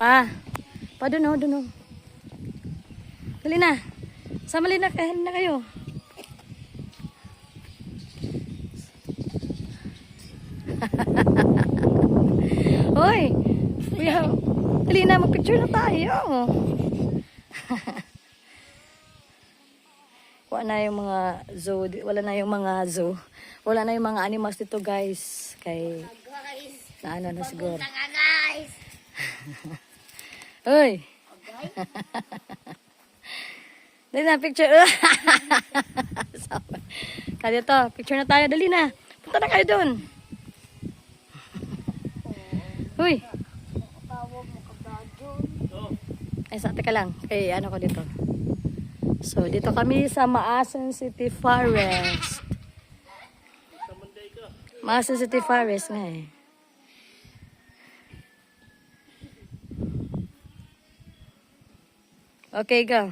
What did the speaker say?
Pa. Pa, dun o, dun o. Dali na. Samali na kayo. Hoy. Dali na, mag-picture na tayo. Wala na yung mga zoo. Wala na yung mga animals dito, guys. Kay ano na siguro. Guys. Uy. Dali na, picture. Kaya to, picture na tayo. Dali na. Punta na kayo dun. Uy. Ay, sa teka lang. Kay ano ko dito. So, dito kami sa Maasin City Forest. Maasin City Forest nga eh. Okay, go.